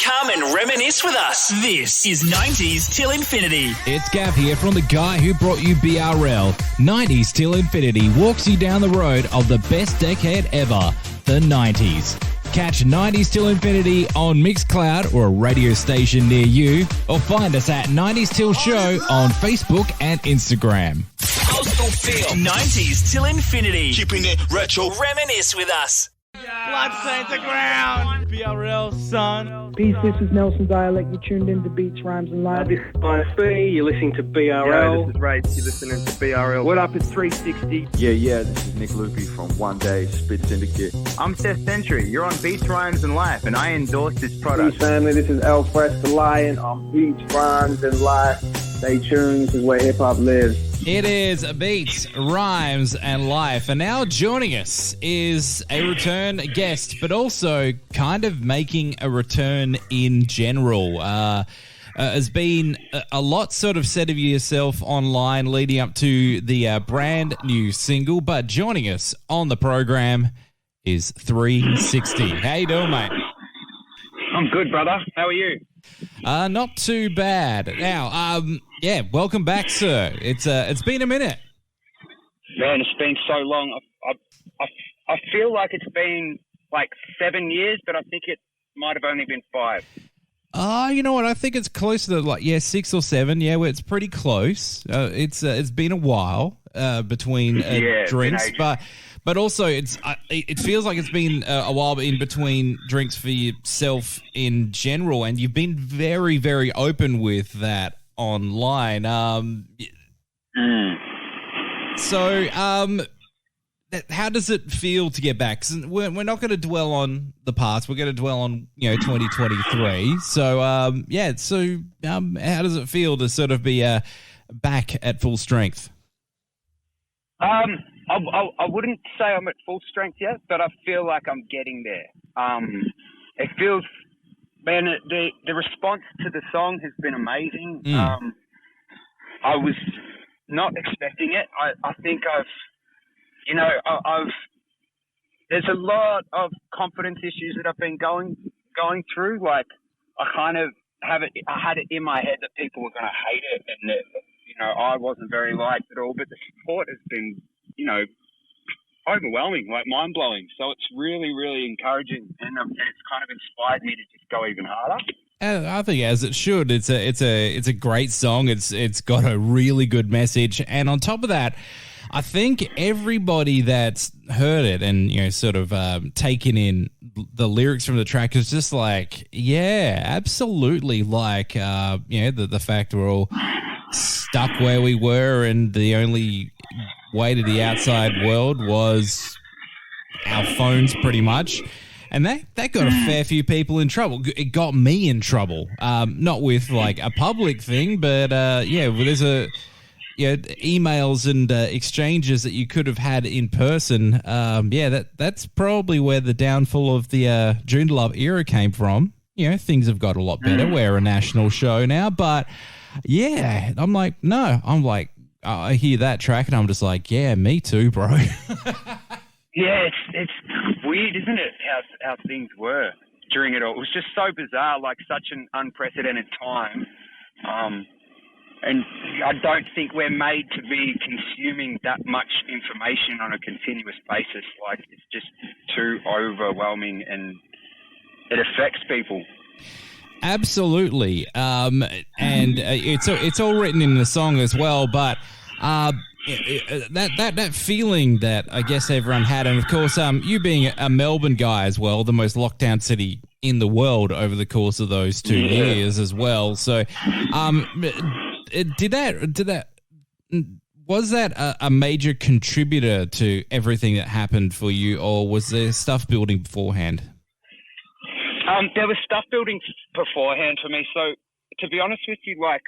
Come and reminisce with us. This is 90s Till Infinity. It's Gav here from the guy who brought you BRL. 90s Till Infinity walks you down the road of the best decade ever, the 90s. Catch 90s Till Infinity on Mixcloud or a radio station near you, or find us at 90s Till Show on Facebook and Instagram. Coastal Feel. 90s Till Infinity. Keeping it retro. Reminisce with us. Bloodstains the ground. BRL, son. Peace, this is Nelson Dialect. You're tuned in to Beats, Rhymes and Live. This is Minus B. You're listening to BRL. Yo, this is Race. You're listening to BRL. What up? It's 360. Yeah, this is Nick Loopy from One Day Spit Syndicate. I'm Seth Century. You're on Beats, Rhymes and Life, and I endorse this product. Peace, family. This is El Fresh the Lion on Beats, Rhymes and Life. Stay tuned. This is where hip-hop lives. It is Beats, Rhymes and Life. And now joining us is a return guest, but also kind of making a return in general. Has been a lot sort of said of yourself online leading up to the brand new single, but joining us on the program is 360. How you doing, mate? I'm good, brother. How are you? Not too bad. Now, welcome back, sir. It's been a minute. Man, it's been so long. I feel like it's been like 7 years, but I think it might have only been 5. You know what? I think it's closer to 6 or 7. Yeah, well, it's pretty close. It's been a while between drinks, but also it feels like it's been a while in between drinks for yourself in general, and you've been very, very open with that online. So, how does it feel to get back? 'Cause we're not going to dwell on the past. We're going to dwell on 2023. So, how does it feel to sort of be back at full strength? I wouldn't say I'm at full strength yet, but I feel like I'm getting there. It feels, man, the response to the song has been amazing. I was not expecting it. I think there's a lot of confidence issues that I've been going through. Like, I kind of I had it in my head that people were going to hate it and that, I wasn't very liked at all, but the support has been, overwhelming, like mind-blowing. So it's really, really encouraging, and it's kind of inspired me to just go even harder. I think as it should. It's a great song. It's got a really good message, and on top of that, I think everybody that's heard it and sort of taken in the lyrics from the track is just like, yeah, absolutely. Like the fact we're all stuck where we were, and the only way to the outside world was our phones, pretty much. And that got a fair few people in trouble. It got me in trouble. Not with like a public thing, but there's emails and exchanges that you could have had in person. That's probably where the downfall of the June Love era came from. Things have got a lot better. We're a national show now, but I hear that track and I'm just like, yeah, me too, bro. Yeah, it's weird, isn't it, how things were during it all. It was just so bizarre, like such an unprecedented time. And I don't think we're made to be consuming that much information on a continuous basis. Like, it's just too overwhelming and it affects people. Absolutely. And it's all written in the song as well, but that feeling that I guess everyone had, and of course you being a Melbourne guy as well, the most locked down city in the world over the course of those 2 years as well. So was that a major contributor to everything that happened for you, or was there stuff building beforehand? There was stuff building beforehand for me. So, to be honest with you, like,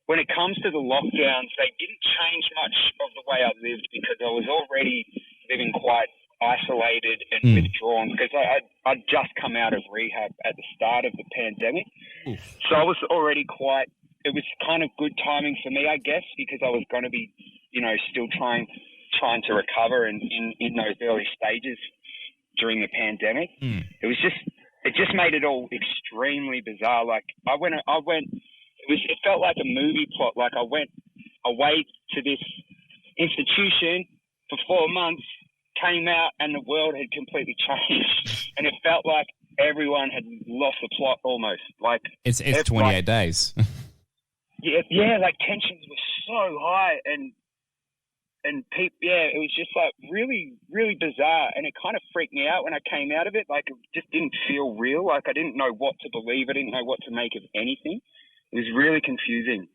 when it comes to the lockdowns, they didn't change much of the way I lived because I was already living quite isolated and withdrawn because I'd just come out of rehab at the start of the pandemic. So I was already it was kind of good timing for me, I guess, because I was going to be, still trying to recover and in those early stages during the pandemic. It it just made it all extremely bizarre. Like it felt like a movie plot. Like I went away to this institution for 4 months, came out, and the world had completely changed. And it felt like everyone had lost the plot almost. Like it's 28 days. Yeah, like tensions were so high, and people, it was just like really, really bizarre, and it kind of freaked me out when I came out of it. Like it just didn't feel real. Like I didn't know what to believe. I didn't know what to make of anything. It was really confusing.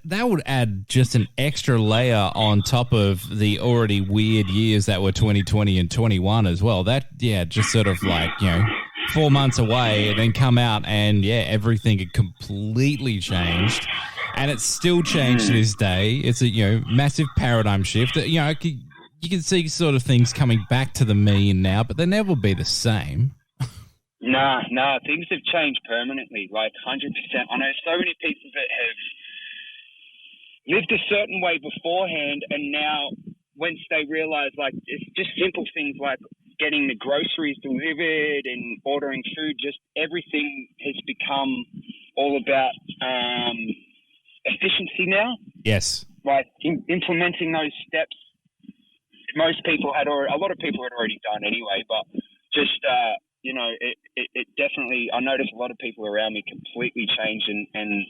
That would add just an extra layer on top of the already weird years that were 2020 and 21 as well. That, just sort of like, 4 months away and then come out and, everything had completely changed. And it's still changed to this day. It's a, massive paradigm shift. You can see sort of things coming back to the mean now, but they never will be the same. Nah, things have changed permanently, like 100%. I know so many people that have lived a certain way beforehand, and now once they realize, like, it's just simple things like getting the groceries delivered and ordering food, just everything has become all about efficiency now. Yes. Like implementing those steps, a lot of people had already done anyway, but just, it definitely, I noticed a lot of people around me completely changed and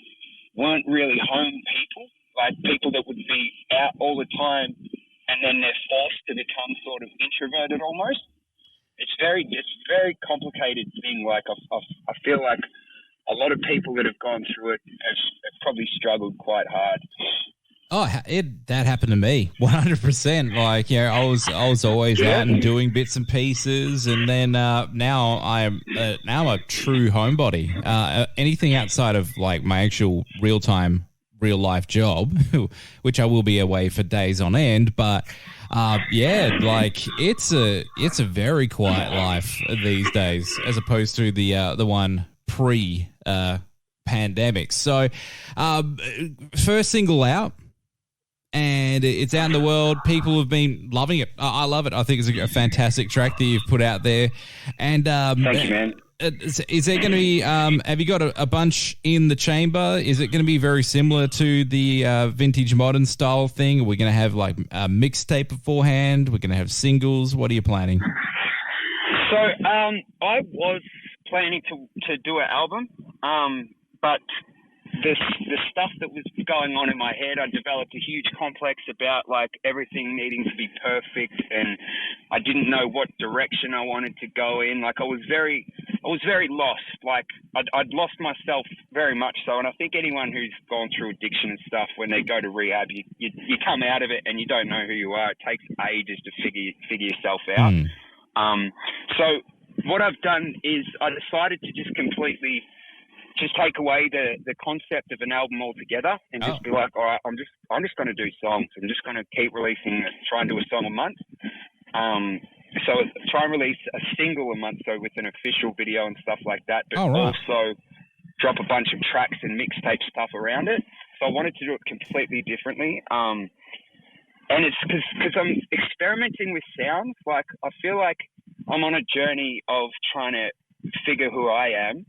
weren't really home people. Like people that would be out all the time, and then they're forced to become sort of introverted almost. It's very complicated thing. Like I feel like a lot of people that have gone through it have probably struggled quite hard. Oh, that happened to me 100%. Like, I was always out and doing bits and pieces, and then now I'm a true homebody. Anything outside of like my actual real life job, which I will be away for days on end, but like it's a very quiet life these days as opposed to the one pre pandemic. So first single out, and it's out in the world. People have been loving it. I love it. I think it's a fantastic track that you've put out there. And thank you, man. Is there going to be, have you got a bunch in the chamber? Is it going to be very similar to the vintage modern style thing? Are we going to have like a mixtape beforehand? We're going to have singles? What are you planning? So I was planning to do an album, but the stuff that was going on in my head, I developed a huge complex about like everything needing to be perfect, and I didn't know what direction I wanted to go in. Like I was very lost. Like I'd lost myself very much so. And I think anyone who's gone through addiction and stuff, when they go to rehab, you come out of it and you don't know who you are. It takes ages to figure yourself out. So what I've done is I decided to just completely take away the concept of an album altogether and just be like, all right, I'm just going to do songs. I'm just going to keep releasing, try and do a song a month. So try and release a single a month, so with an official video and stuff like that, but also drop a bunch of tracks and mixtape stuff around it. So I wanted to do it completely differently. And it's because I'm experimenting with sounds. Like I feel like I'm on a journey of trying to figure who I am,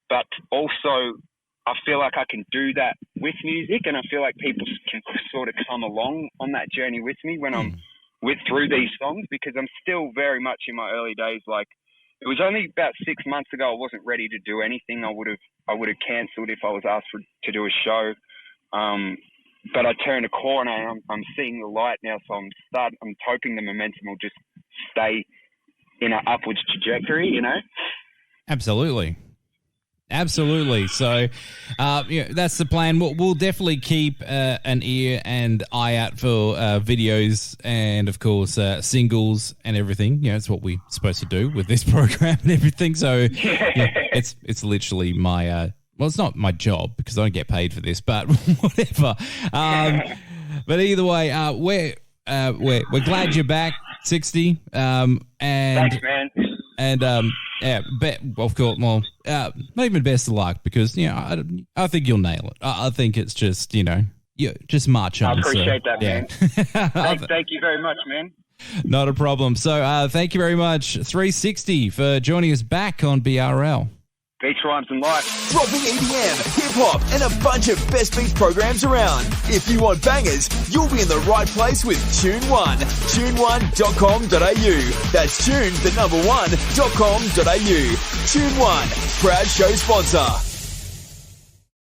but also I feel like I can do that with music, and I feel like people can sort of come along on that journey with me when I'm through these songs, because I'm still very much in my early days. Like it was only about 6 months ago I wasn't ready to do anything. I would have cancelled if I was asked to do a show. But I turned a corner and I'm seeing the light now, so I'm hoping the momentum will just stay in an upwards trajectory, Absolutely. So, that's the plan. We'll definitely keep an ear and eye out for videos and, of course, singles and everything. It's what we're supposed to do with this program and everything. So, it's literally my well, it's not my job because I don't get paid for this, but whatever. But either way, we're glad you're back, 60. Thanks, man. And of course, well, not even best of luck, because I think you'll nail it. I think it's just just march on. I appreciate that, man. Thank you very much, man. Not a problem. So thank you very much, 360, for joining us back on BRL. Beats, Rhymes and Life. Dropping EDM, hip-hop, and a bunch of best beats programs around. If you want bangers, you'll be in the right place with Tune One. Tune1.com.au. That's tune1.com.au. Tune One, proud show sponsor.